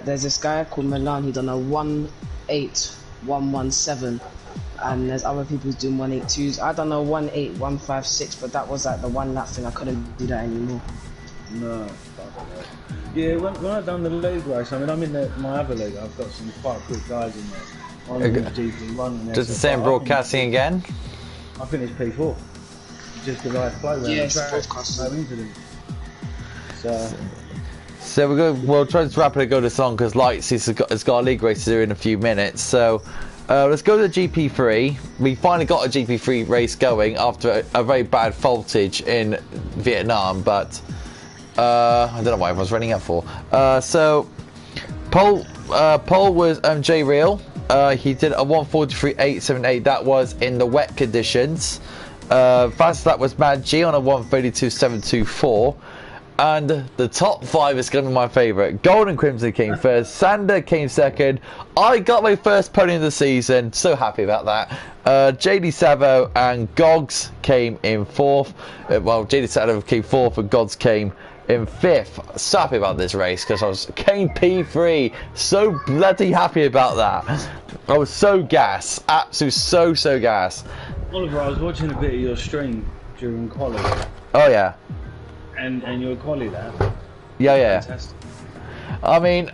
there's this guy called Milan. He done a 18117, and there's other people who's doing 182s. I done a 18156, but that was like the one lap thing. I couldn't do that anymore. No, yeah. When I've done the league race, I mean, I'm in my other league. I've got some quite good guys in there. One in GP, one in SFR. Just the same broadcasting again. I finished P4. Just the right flow. Yeah, it's broadcasting. No incident. So we'll try to rapidly go this on because Lights has got a league race to do in a few minutes. So let's go to the GP3. We finally got a GP3 race going after a very bad voltage in Vietnam, but I don't know why everyone's running up for. So pole was J Real. He did a 1:43.878. That was in the wet conditions. Fastest lap was Mad G on a 1:32.724. And the top 5 is going to be my favourite. Golden Crimson came first. Sander came second. I got my first podium of the season. So happy about that. JD Savo and Gogs came in 4th. Well, JD Savo came 4th and Gogs came in 5th. So happy about this race because came P3. So bloody happy about that. I was so gas. Absolutely so gas. Oliver, I was watching a bit of your stream during quali. Oh yeah. And your quali there. Yeah. Fantastic. I mean,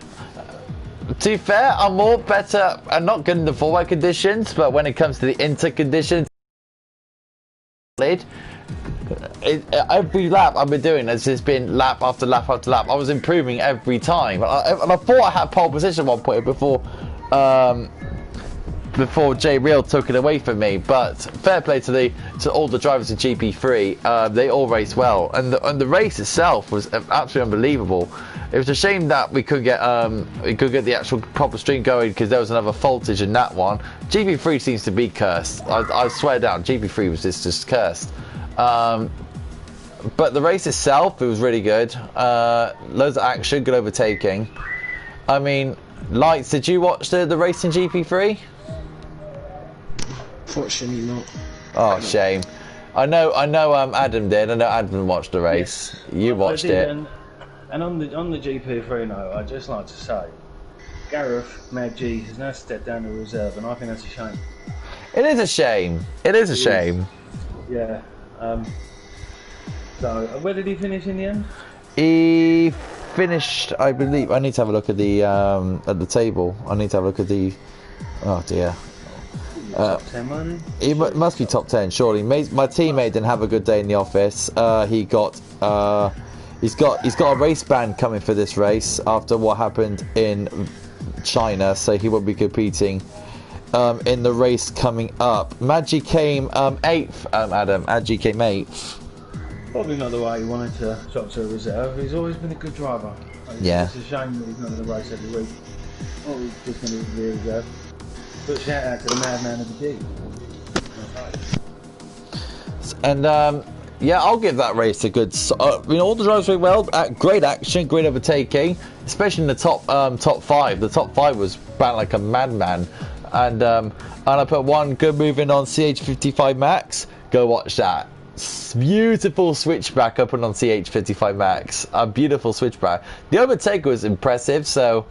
to be fair, I'm more better. I'm not good in the four-way conditions, but when it comes to the inter conditions, every lap I've been doing has just been lap after lap after lap. I was improving every time, and I thought I had pole position at one point before J Real took it away from me. But fair play to all the drivers in GP3. They all raced well, and the race itself was absolutely unbelievable. It was a shame that we couldn't get the actual proper stream going because there was another voltage in that one. GP3 seems to be cursed. I swear down, GP3 was just cursed. But the race itself, it was really good. Loads of action, good overtaking. I mean, Lights, did you watch the race in GP3? Fortunately not. Oh, shame. I know. Adam did. I know Adam watched the race. Yes. You watched it. And on the GP3 note, I'd just like to say, Gareth Mad G has now stepped down to reserve, and I think that's a shame. It is a shame. It is a shame. Yeah. So, where did he finish in the end? He finished, I believe. I need to have a look at the table. I need to have a look at the. Oh dear. Top 10 money? He must be top 10, surely. My teammate didn't have a good day in the office. He's got a race ban coming for this race after what happened in China, so he won't be competing in the race coming up. Maggi came 8th. Adam, Maggi came 8th. Probably not the way he wanted to drop to a reserve. He's always been a good driver. Yeah. It's a shame that he's not going to race every week. Or he's just going to be a reserve. But shout out to the madman of the G. And yeah, I'll give that race a good. All the drivers went well. Great action, great overtaking, especially in the top 5. The top 5 was ran like a madman. And I put one good move in on CH55 Max. Go watch that. Beautiful switchback up and on CH55 Max. A beautiful switchback. The overtake was impressive, so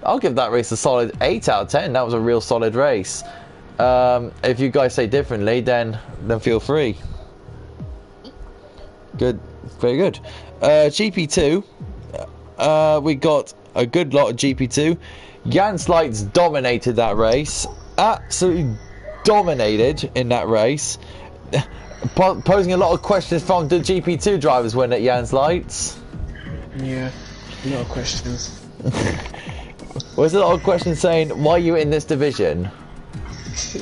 I'll give that race a solid 8 out of 10. That was a real solid race. If you guys say differently, then feel free. Good, very good. GP2, we got a good lot of GP2. Jan Slights dominated that race. Absolutely dominated in that race. Posing a lot of questions from the GP2 drivers when at Jan Slights. Yeah, a lot of questions. Was there a lot of questions saying, why are you in this division?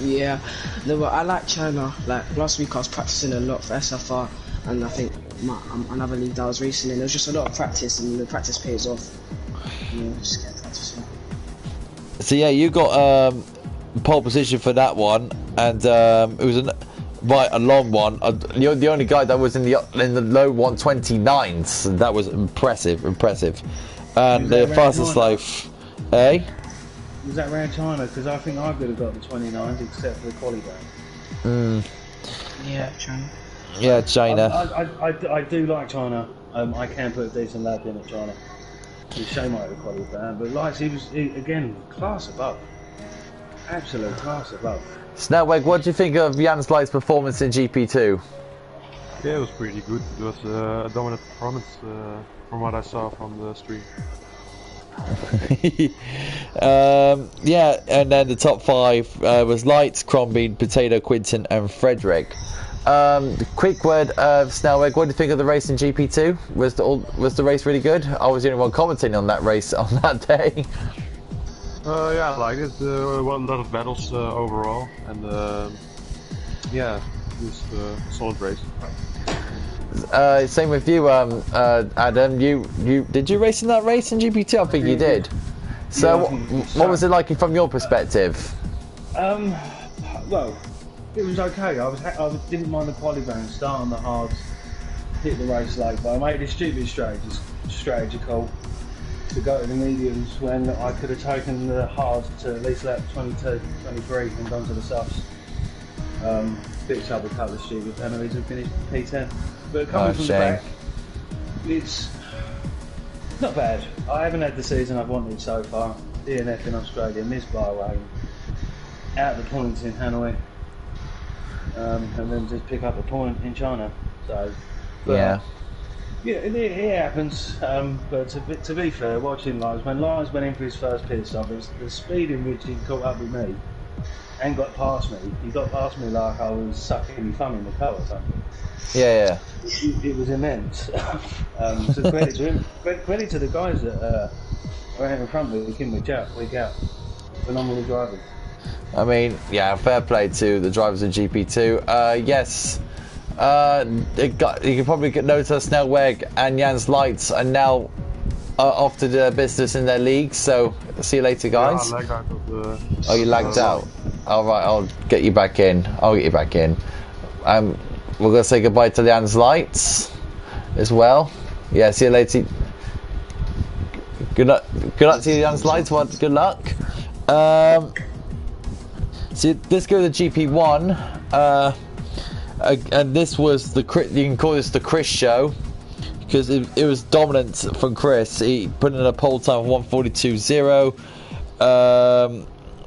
Yeah, I like China. Like last week I was practicing a lot for SFR, and I think another league that I was racing in, there was just a lot of practice, and the practice pays off. Just get practicing. So yeah, you got pole position for that one, and it was a long one. You're the only guy that was in the low 129s. That was impressive. And the fastest life, eh? Was that around China? Because I think I could have got the 29s except for the quali day. Yeah, China. Yeah, China. I do like China. I can put a decent lap in at China. It's a shame I had a qualifier, but Lights, again, class above. Absolute class above. Snellweg, what do you think of Jans Light's performance in GP2? Yeah, it was pretty good. It was a dominant performance from what I saw from the stream. Yeah, and then the top 5 was Lights, Crombie, Potato, Quinton, and Frederick. Quick word of Snellweg, what do you think of the race in GP2? Was the race really good? I was the only one commenting on that race on that day. Yeah, I liked it. A lot of battles overall, and yeah, it was a solid race. Same with you, Adam. You did you race in that race in GP2? I think you did. So, what was it like from your perspective? Well, it was okay. I didn't mind the qualifying, start on the hards, hit the race late, but I made a stupid strategy call to go to the mediums when I could have taken the hards to at least lap 22, 23 and gone to the softs. Picked up a couple of stupid penalties and finished P10. But coming from the back, it's not bad. I haven't had the season I've wanted so far. DNF in Australia, missed Bahrain, out the points in Hanoi, and then just pick up a point in China. So, yeah, it happens. But to be fair, watching Lars, when Lars went in for his first pit stop, the speed in which he caught up with me and got past me, he got past me like I was sucking my thumb in the car or something. Yeah. It was immense. So credit to him. Credit to the guys that are out in front of him week out. Phenomenal driving. I mean, yeah, fair play to the drivers in GP2. Yes, you can probably notice Snellweg and Jans Lights are now off to the business in their league. So see you later, guys. Yeah, I lagged out of the... Oh, you lagged out. All right, I'll get you back in. We're gonna say goodbye to Jans Lights as well. Yeah, see you later. Good luck to you, Jans Lights. Good luck. So let's go to GP1, and this was you can call this the Chris show because it was dominant from Chris. He put in a pole time of 1:42.0.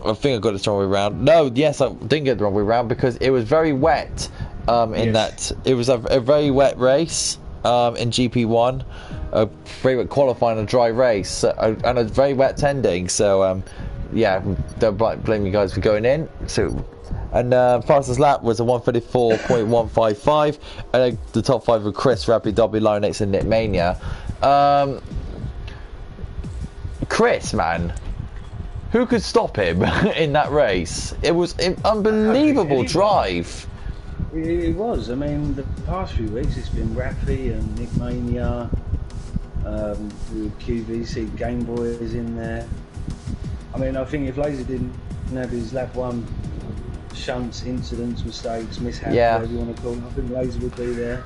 I think I got it the wrong way round. No, yes, I didn't get the wrong way round because it was very wet. That it was a very wet race in GP1, a very wet qualifying, a dry race, and a very wet ending. So yeah, don't blame you guys for going in. So, and fastest lap was a 1:34.155, and the top 5 were Chris, Rapid, Dobby, Lionex, and Nick Mania. Chris, man, who could stop him in that race? It was an unbelievable drive. It was. I mean, the past few weeks it's been Rafi and Nick Mania, with QVC Game Boy is in there. I mean, I think if Laser didn't have his lap 1 shunts, incidents, mistakes, mishaps, whatever you want to call them, I think Laser would be there.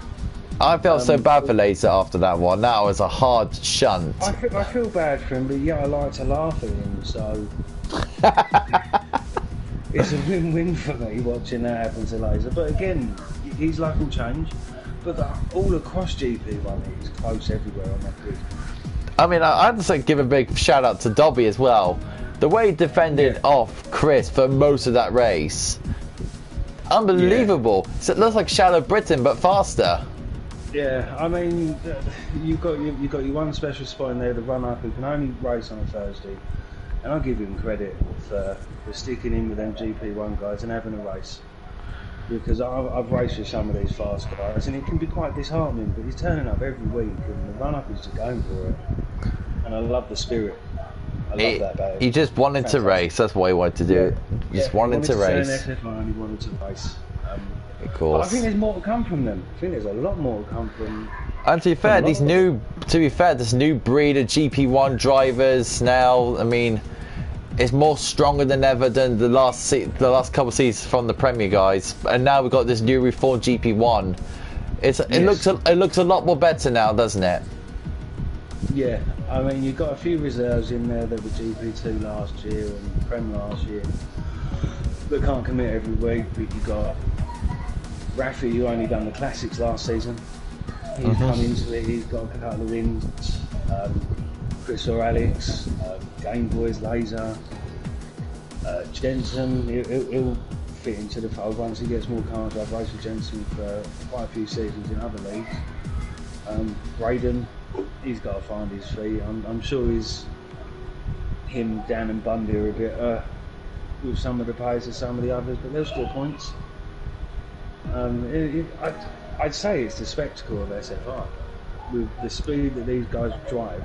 I felt so bad for Laser after that one. That was a hard shunt. I feel bad for him, but yeah, I like to laugh at him, so... It's a win-win for me watching that happen to Laser. But again, his luck will change. But all across GP1, it's close everywhere on that grid. I mean, I'd just give a big shout out to Dobby as well. The way he defended off Chris for most of that race, unbelievable. So it looks like Shallow Britain, but faster. Yeah, I mean, you've got your one special spot in there, the run-up, who can only race on a Thursday. And I'll give him credit for sticking in with them GP1 guys and having a race. Because I've raced with some of these fast guys and it can be quite disheartening, but he's turning up every week and the run-up is just going for it. And I love the spirit. I love that about it. He just wanted to race, that's what he wanted to do. He just wanted to race. SFR and he wanted to race. Of course. I think there's more to come from them. I think there's a lot more to come from... And to be fair, this new breed of GP1 drivers now, I mean, it's more stronger than ever than the last couple of seasons from the Premier guys. And now we've got this new reformed GP1. It looks a lot more better now, doesn't it? Yeah, I mean, you've got a few reserves in there that were GP2 last year and Prem last year that can't commit every week. But you've got Rafi, who only done the classics last season. He's come into it, he's got a couple of wins. Chris or Alex, Game Boys, Laser, Jensen. He'll fit into the fold once he gets more cars. I've raced with Jensen for quite a few seasons in other leagues. Braden, he's got to find his feet. I'm sure him, Dan and Bundy are a bit with some of the pace of some of the others, but they'll score points. I'd say it's the spectacle of SFR with the speed that these guys drive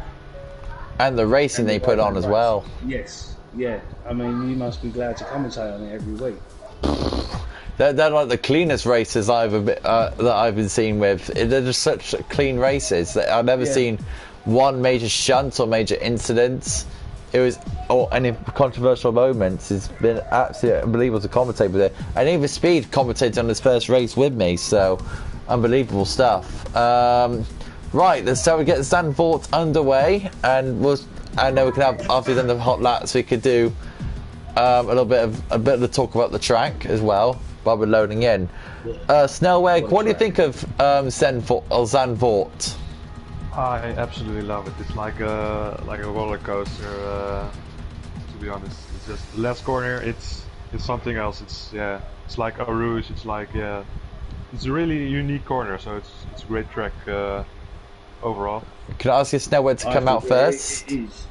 and the racing they put on as well. Yes, yeah. I mean, you must be glad to commentate on it every week. They're like the cleanest races that I've been seen with. They're just such clean races that I've never seen one major shunt or major incidents. Or any controversial moments. It's been absolutely unbelievable to commentate with it. And even Speed commentated on his first race with me, so unbelievable stuff. Right, let's start to get Zandvoort underway, and I know we can have, after we've done the hot laps, we could do a bit of the talk about the track as well while we're loading in. Snelweg, what do you think of Zandvoort? I absolutely love it. It's like a roller coaster. To be honest, it's just the last corner. It's something else. It's like Eau Rouge. It's like it's a really unique corner. So it's a great track overall. Can I ask you, Snelweg, to come out first? It is.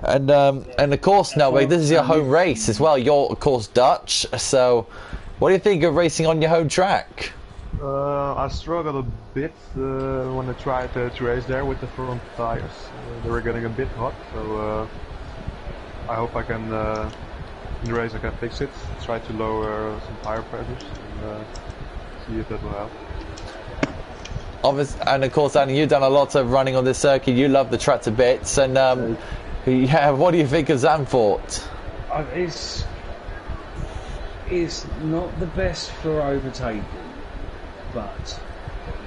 And of course, Snelweg, this is your home race as well. You're of course Dutch. So, what do you think of racing on your home track? I struggled a bit when I tried to race there with the front tires. They were getting a bit hot, so I hope I can, in the race I can fix it. Try to lower some tire pressures and see if that will help. And of course, Annie, you've done a lot of running on this circuit. You love the track to bits. And what do you think of Zandvoort? It's not the best for overtaking. But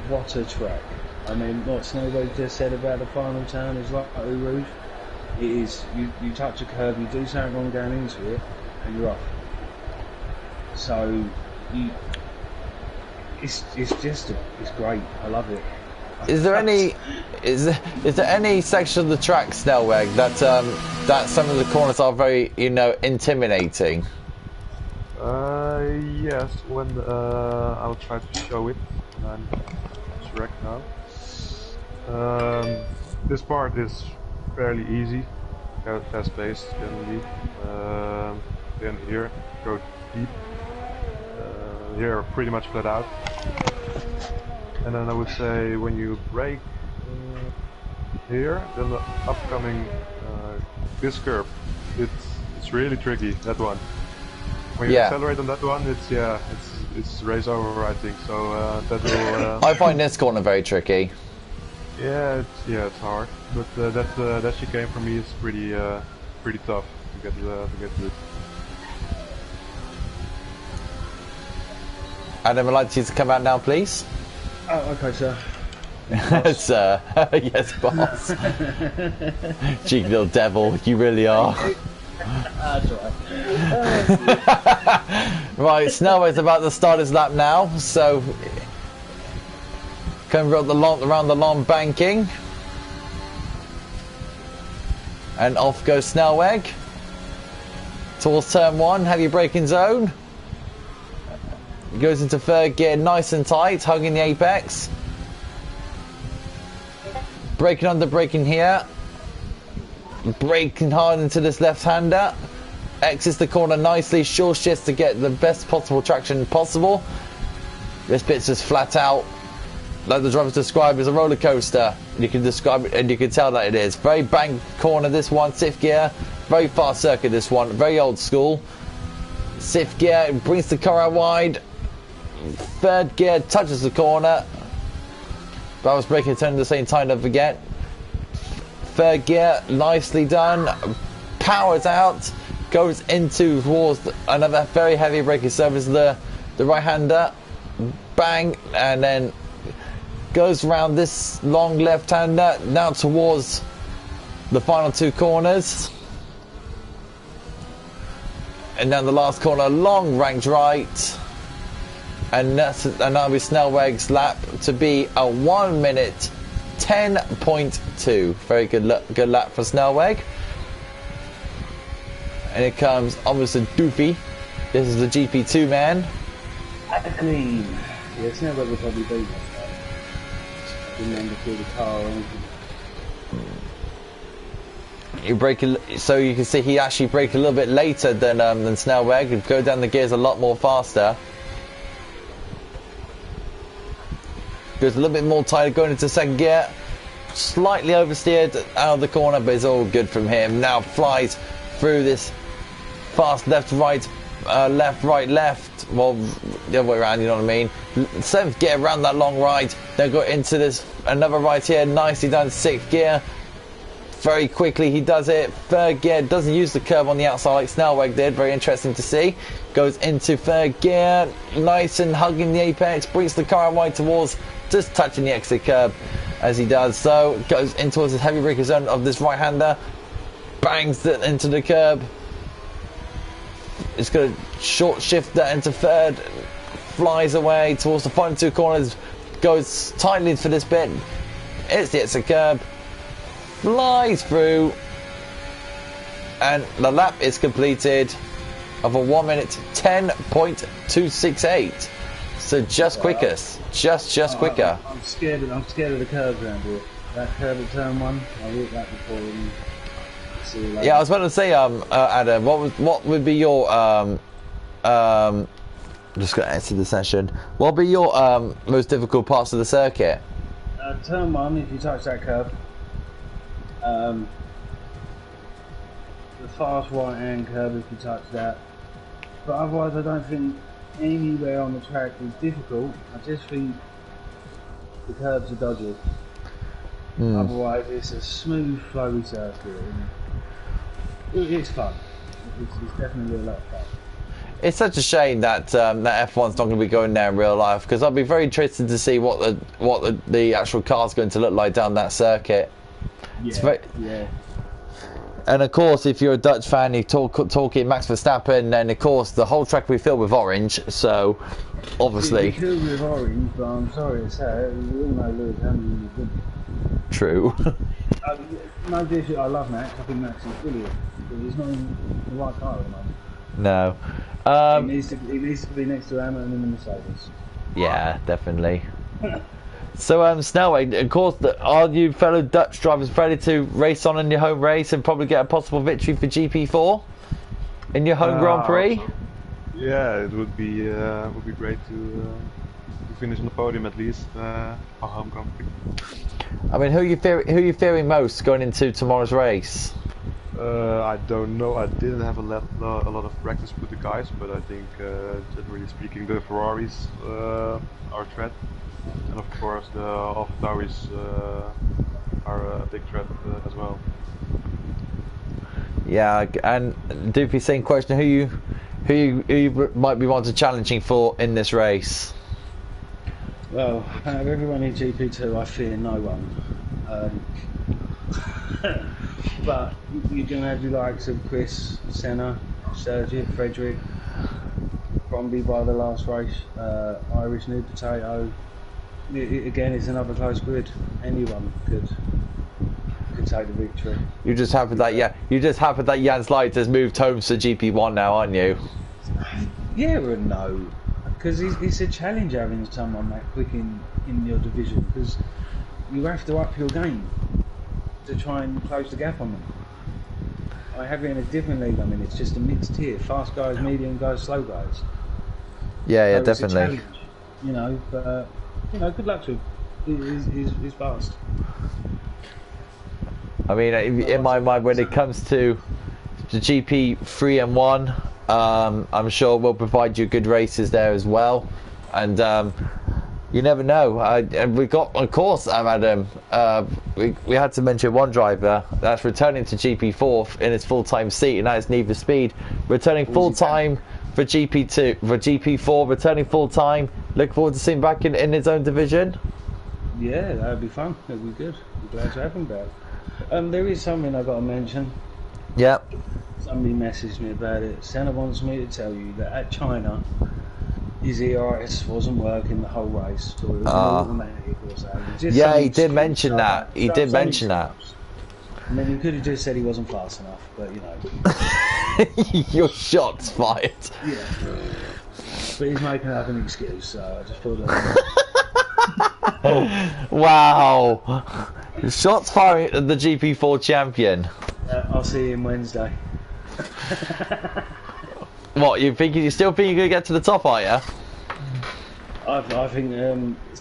what a track. I mean, what Snowboat just said about the final turn is like Eau Rouge. It is, you touch a curve, you do something wrong going into it, and you're off. So, it's great. I love it. Is there any section of the track, Snelweg, that some of the corners are very, intimidating? Yes, when I'll try to show it, and I'm correct now. This part is fairly easy, fast paced generally. Then here, go deep. Here, pretty much flat out. And then I would say when you brake here, then the upcoming this curve, it's really tricky, that one. When you accelerate on that one, it's race over, I think. So that will. I find this corner very tricky. Yeah, it's hard, but that chicane for me is pretty tough to get to it. Adam, I'd like you to come out now, please. Oh, okay, sir. Sir, yes, boss. Cheeky little devil, you really are. That's right. Right, Snelweg's about to start his lap now, so coming around the long banking, and off goes Snelweg towards turn 1, heavy braking zone. He goes into third gear, nice and tight, hugging the apex. Braking under, braking here. Braking hard into this left-hander. Exits the corner nicely, sure shifts to get the best possible traction possible. This bit's just flat out, like the drivers describe, as a roller coaster. You can describe it, and you can tell that it is. Very bang corner this one, sixth gear. Very fast circuit this one, very old school. Sixth gear, brings the car out wide. Third gear, touches the corner. But I was braking turn at the same time, don't forget. Third gear, nicely done. Powers out, goes into towards another very heavy braking surface, the right-hander. Bang, and then goes around this long left-hander, now towards the final two corners. And then the last corner, long ranked right. And that'll be Snelweg's lap to be a 1 minute 10.2. Very good lap for Snellweg. And it comes Officer Doofy. This is the GP2 man. Green. Yeah, it's never would probably be that. Didn't underfeel the car or anything. You brake, so you can see he actually braked a little bit later than Snellweg. He'd go down the gears a lot more faster. Goes a little bit more tighter going into second gear. Slightly oversteered out of the corner, but it's all good from him. Now flies through this fast left, right, left. Well, the other way around, you know what I mean. Seventh gear around that long right. Then go into this another right here. Nicely done. Sixth gear. Very quickly he does it. Third gear, doesn't use the curve on the outside like Snellweg did. Very interesting to see. Goes into third gear. Nice and hugging the apex. Brings the car wide towards, just touching the exit curb as he does so. Goes in towards the heavy braker zone of this right-hander. Bangs it into the curb. It's going to short shift that into third. Flies away towards the final two corners. Goes tightly for this bit. It's the exit curb. Flies through. And the lap is completed of a 1 minute 10.268. So just quickest. Just quicker. I'm scared of the curves around here. That curve at turn 1, I walked that before. Yeah, I was about to say, Adam, what would be your I'm just going to answer the session. What would be your most difficult parts of the circuit? Turn 1, if you touch that curve, the fast right-hand curve, if you touch that. But otherwise, I don't think anywhere on the track is difficult. I just think the curves are dodgy. Otherwise, it's a smooth, flowy circuit. It's fun. It's definitely a lot of fun. It's such a shame that that F1's not going to be going there in real life, because I'd be very interested to see what the actual car's going to look like down that circuit. Yeah. And of course, if you're a Dutch fan, you talking Max Verstappen, then of course the whole track will be filled with orange. So obviously, it's filled with orange, but I'm sorry to say, we all know Lewis Hamilton is good. True. No disrespect, I love Max. I think Max is brilliant, but he's not in the right car at the moment. No. He needs to be next to Hamilton in the Mercedes. Yeah, definitely. So, Snellweg, of course, are you fellow Dutch drivers ready to race on in your home race and probably get a possible victory for GP4 in your home Grand Prix? Yeah, it would be great to finish on the podium at least, our home Grand Prix. I mean, who are you fearing most going into tomorrow's race? I don't know. I didn't have a lot of practice with the guys, but I think, generally speaking, the Ferraris are a threat, and of course the AlphaTauris are a big threat as well. Yeah, and Doofy, same question: who you might be wanting challenging for in this race? Well, out of everyone in GP2, I fear no one. But you're going to have the likes of Chris, Senna, Sergio, Frederick, Bromby by the last race, Irish New Potato. Again, it's another close grid. Anyone could take the victory. You just happy that Jans Light has moved home to GP1 now, aren't you? Yeah and no, because it's a challenge having someone that quick in your division, because you have to up your game to try and close the gap on them. I have it in a different league. I mean, it's just a mixed tier: fast guys, medium guys, slow guys. Yeah, so definitely. You know, but good luck to him. He's fast. I mean, in my mind, when it comes to the GP 3 and 1, I'm sure we'll provide you good races there as well, and you never know. And we got, of course, Adam. We had to mention one driver that's returning to GP4 in his full-time seat, and that is Need for Speed, returning full-time for GP2, for GP4, returning full-time. Look forward to seeing him back in his own division. Yeah, that would be fun. That would be good. I'm glad to have him back. There is something I've got to mention. Yep. Somebody messaged me about it. Senna wants me to tell you that at China, his ERS wasn't working the whole race, so it was an automatic or something. Just Yeah, some he did excuse, mention that. He did mention that. I mean, he could have just said he wasn't fast enough, but you know. Your shots fired. Yeah. But he's making up an excuse, so I just thought that. Wow. Shots firing at the GP4 champion. I'll see him Wednesday. What, you still think you're going to get to the top, are you? I think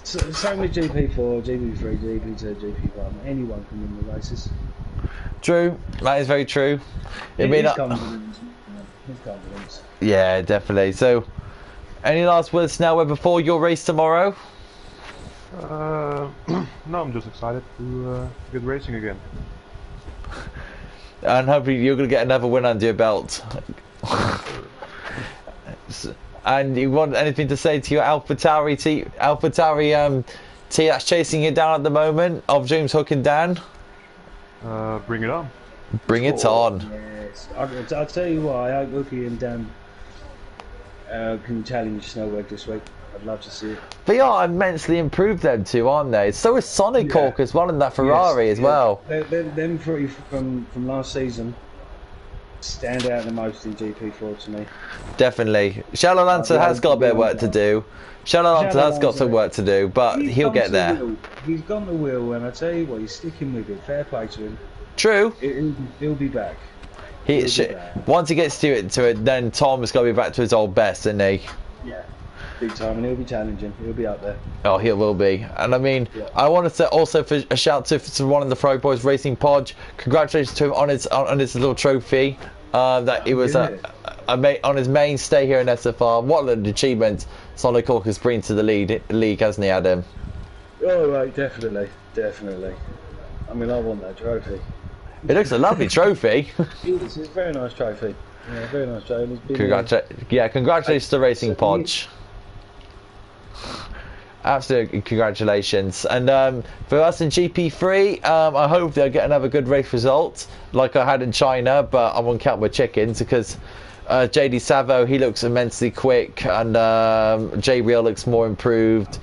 same with GP4, GP3, GP2, GP1. Anyone can win the races. True, that is very true. His confidence. His confidence. Yeah, definitely. So, any last words now before your race tomorrow? No, I'm just excited to get racing again. And hopefully you're going to get another win under your belt. And you want anything to say to your AlphaTauri team that's chasing you down at the moment, of James Hook and Dan? Bring it on. Bring it on. Yes. I'll tell you what, I hope Hookie and Dan can challenge Snowweg this week. I'd love to see it. They are immensely improved, them two, aren't they? So is Sonic Hawk as well in that Ferrari as well. Them three from last season stand out the most in GP4 to me. Definitely. Shallow Lancer has got a bit of work to do. Shallow Lancer has got some work to do, but he'll get there. He's gone the wheel, and I tell you what, he's sticking with it. Fair play to him. True. He'll be back. Once he gets to it, then Tom's got to be back to his old best, isn't he? Yeah. Big time, and he'll be challenging. He'll be up there. Oh, he will be. And I mean, I want to say also for a shout to one of the Frog Boys Racing Podge. Congratulations to him on his little trophy. That he was on his main stay here in SFR. What an achievement Sonic Hawk has bring to the league, hasn't he, Adam? Oh, right, definitely. I mean, I want that trophy. It looks a lovely trophy. It's a very nice trophy. Yeah, very nice trophy. Congratulations to Racing Podge. Absolutely, congratulations. And for us in GP3, I hope they'll get another good race result like I had in China, but I won't count my chickens because JD Savo, he looks immensely quick, and J Real looks more improved.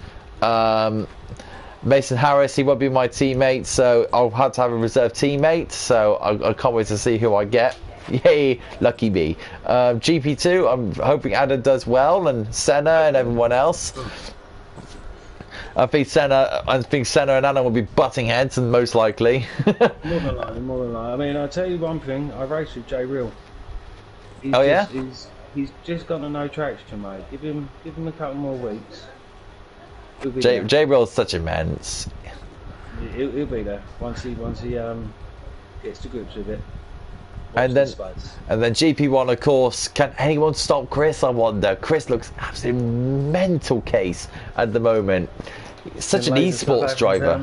Mason Harris, he won't be my teammate, so I'll have to have a reserve teammate, so I can't wait to see who I get. Yay, lucky me. GP2, I'm hoping Adam does well, and Senna and everyone else. I think Senna and Anna will be butting heads, and most likely. More than likely. I mean, I'll tell you one thing. I raced with J Real. He's just got no traction, mate. Give him a couple more weeks. J Real is such immense. He'll be there once he gets to grips with it. And then GP1, of course. Can anyone stop Chris? I wonder. Chris looks absolutely mental case at the moment. Such an esports driver.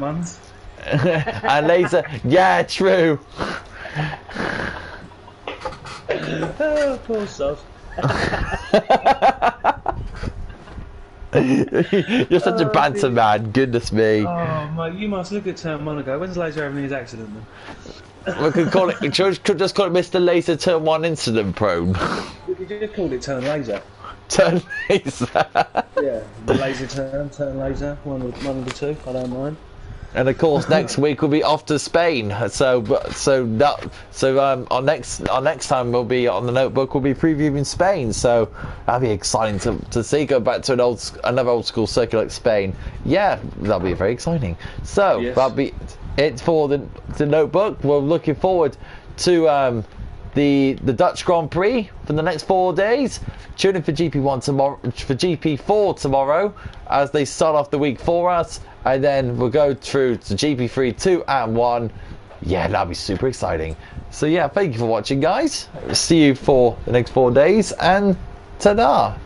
And Laser, yeah, true. Oh, poor stuff. You're such a banter man. Goodness me. Oh, mate, you must look at Turn 1 and go, when's Laser having his accident then? We could call it. Could just call it Mr. Laser Turn 1 incident prone. We could just call it Turn Laser. Turn Laser. Yeah, the Laser Turn Laser. One of the two. I don't mind. And of course, next week we'll be off to Spain. So our next time we'll be on the notebook. We'll be previewing Spain. So that'll be exciting to see. Go back to another old school circuit like Spain. Yeah, that'll be very exciting. So that'll be it for the notebook. We're looking forward to the Dutch Grand Prix for the next 4 days. Tune in for GP1 tomorrow, for GP4 tomorrow, as they start off the week for us, and then we'll go through to GP3, 2 and 1. Yeah, that'll be super exciting. So yeah, thank you for watching, guys. See you for the next 4 days, and ta-da!